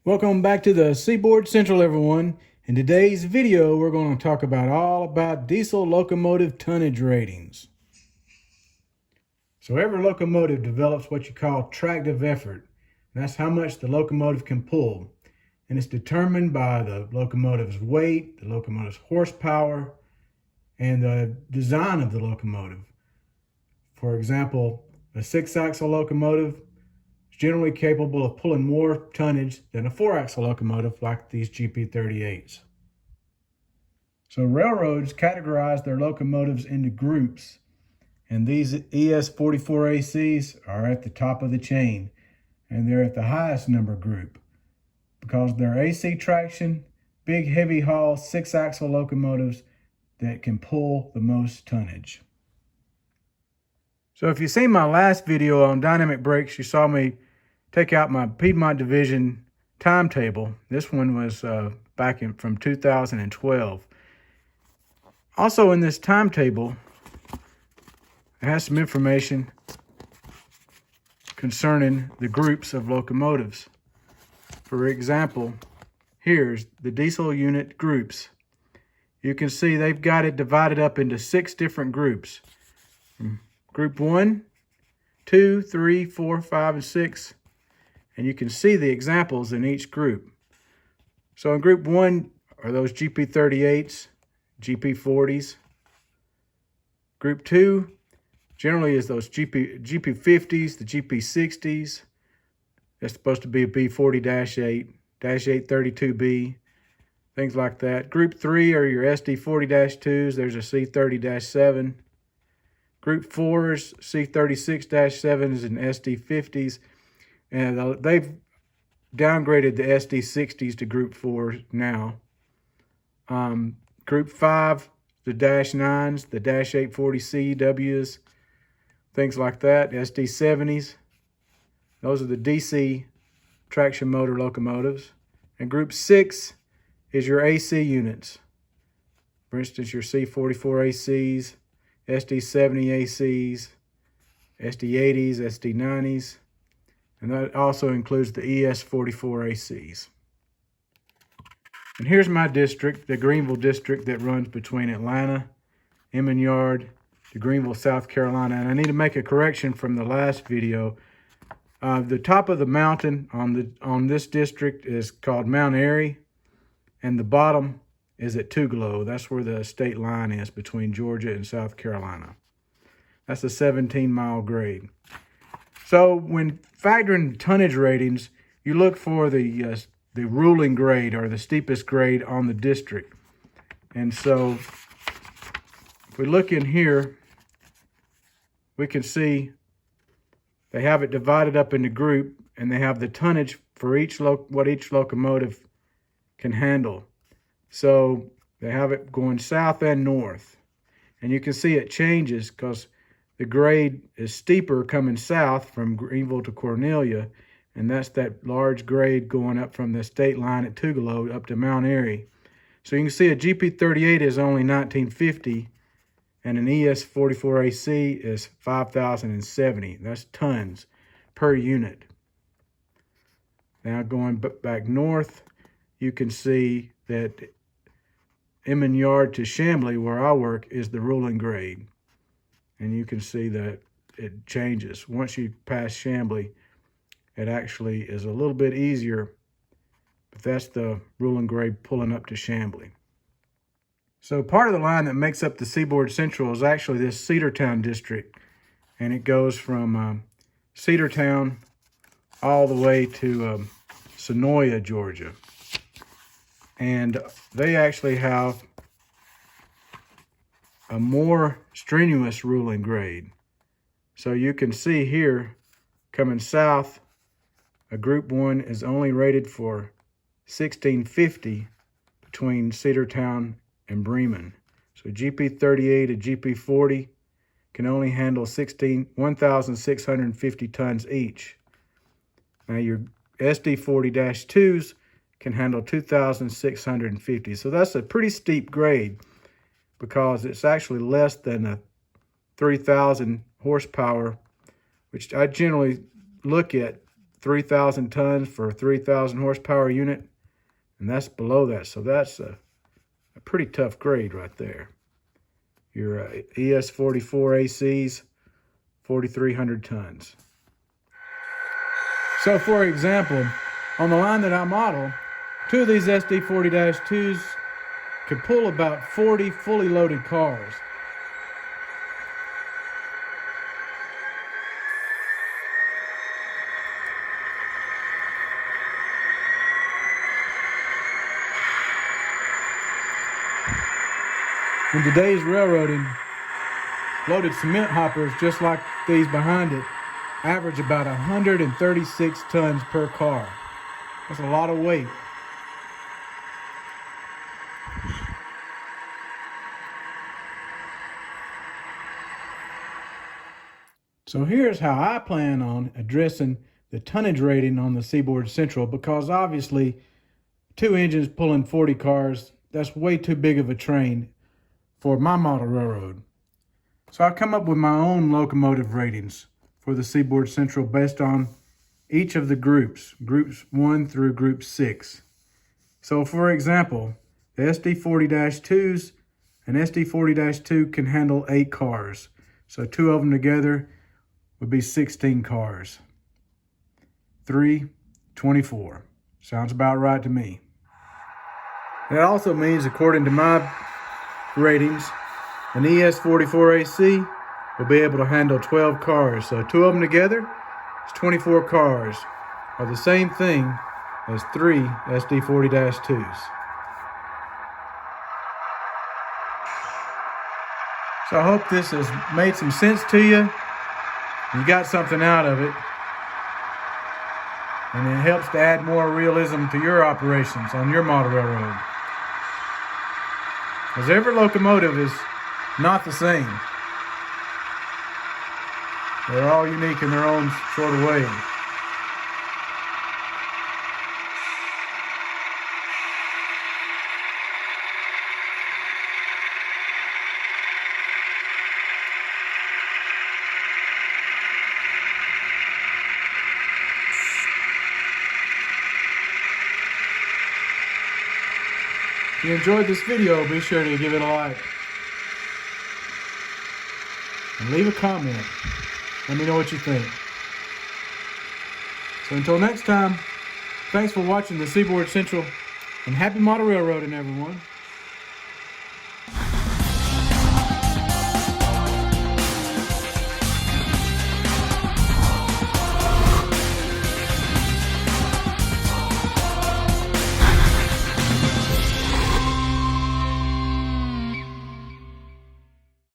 Welcome back to the Seaboard Central, everyone. In today's video, we're going to talk all about diesel locomotive tonnage ratings. So every locomotive develops what you call tractive effort. And that's how much the locomotive can pull. And it's determined by the locomotive's weight, the locomotive's horsepower, and the design of the locomotive. For example, a 6-axle locomotive generally capable of pulling more tonnage than a 4-axle locomotive like these GP38s. So railroads categorize their locomotives into groups, and these ES44ACs are at the top of the chain, and they're at the highest number group because they're AC traction, big heavy haul 6-axle locomotives that can pull the most tonnage. So if you've seen my last video on dynamic brakes, you saw me take out my Piedmont Division timetable. This one was back from 2012. Also in this timetable, it has some information concerning the groups of locomotives. For example, here's the diesel unit groups. You can see they've got it divided up into 6 different groups. Group 1, 2, 3, 4, 5, and 6. And you can see the examples in each group. So in group 1 are those GP38s, GP40s. Group 2 generally is those GP50s, the GP60s. That's supposed to be a B40-8, -832B, things like that. Group 3 are your SD40-2s. There's a C30-7. Group 4 is C36-7s and SD50s. And they've downgraded the SD60s to Group 4 now. Group 5, the -9s, the -840CWs, things like that, SD70s. Those are the DC traction motor locomotives. And Group 6 is your AC units. For instance, your C44ACs, SD70ACs, SD80s, SD90s. And that also includes the ES44ACs. And here's my district, the Greenville district that runs between Atlanta, Yard, to Greenville, South Carolina. And I need to make a correction from the last video. The top of the mountain on this district is called Mount Airy, and the bottom is at Tugelo. That's where the state line is between Georgia and South Carolina. That's a 17-mile grade. So when factoring tonnage ratings, you look for the ruling grade or the steepest grade on the district. And so if we look in here, we can see they have it divided up into group, and they have the tonnage for what each locomotive can handle. So they have it going south and north. And you can see it changes because the grade is steeper coming south from Greenville to Cornelia, and that's that large grade going up from the state line at Tugelo up to Mount Airy. So you can see a GP38 is only 1950, and an ES44AC is 5,070. That's tons per unit. Now going back north, you can see that Yard to Chamblee, where I work, is the ruling grade. And you can see that it changes. Once you pass Chamblee, it actually is a little bit easier, but that's the ruling grade pulling up to Chamblee. So part of the line that makes up the Seaboard Central is actually this Cedartown district, and it goes from Cedartown all the way to Sonoya, Georgia. And they actually have a more strenuous ruling grade. So you can see here, coming south, a Group 1 is only rated for 1650 between Cedartown and Bremen. So GP38 and GP40 can only handle 1,650 tons each. Now your SD40-2s can handle 2,650. So that's a pretty steep grade, because it's actually less than a 3,000 horsepower, which I generally look at 3,000 tons for a 3,000 horsepower unit, and that's below that. So that's a pretty tough grade right there. Your ES44 ACs, 4,300 tons. So for example, on the line that I model, 2 of these SD40-2s could pull about 40 fully loaded cars. In today's railroading, loaded cement hoppers, just like these behind it, average about 136 tons per car. That's a lot of weight. So here's how I plan on addressing the tonnage rating on the Seaboard Central, because obviously 2 engines pulling 40 cars, that's way too big of a train for my model railroad. So I come up with my own locomotive ratings for the Seaboard Central based on each of the groups 1 through group 6. So for example, the SD40-2s and SD40-2 can handle 8 cars. So 2 of them together would be 16 cars. 3, 24. Sounds about right to me. That also means, according to my ratings, an ES44AC will be able to handle 12 cars. So 2 of them together is 24 cars, are the same thing as 3 SD40-2s. So I hope this has made some sense to you. You got something out of it, and it helps to add more realism to your operations on your model railroad. Because every locomotive is not the same. They're all unique in their own sort of way. If you enjoyed this video, be sure to give it a like. And leave a comment. Let me know what you think. So until next time, thanks for watching the Seaboard Central, and happy model railroading, everyone.